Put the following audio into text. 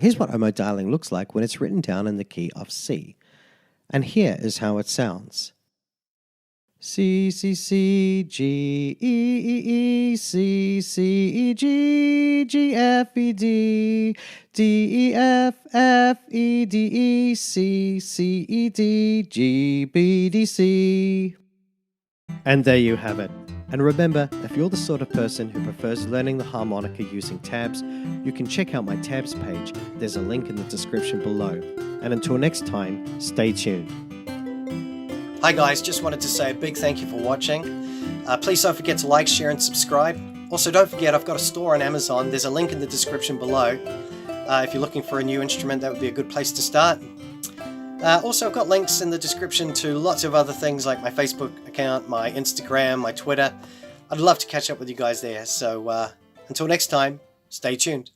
Here's what homodialing looks like when it's written down in the key of C. And here is how it sounds. C, C, C, G, E, E, E, C, C, E, G, G, F, E, D, D, E, F, F, E, D, E, C, C, E, D, G, B, D, C. And there you have it. And remember, if you're the sort of person who prefers learning the harmonica using tabs, you can check out my tabs page. There's a link in the description below. And until next time, stay tuned. Hi guys, just wanted to say a big thank you for watching. Please don't forget to like, share and subscribe. Also don't forget I've got a store on Amazon. There's a link in the description below. If you're looking for a new instrument, that would be a good place to start. Also I've got links in the description to lots of other things like my Facebook account, my Instagram, my Twitter. I'd love to catch up with you guys there. So until next time, stay tuned.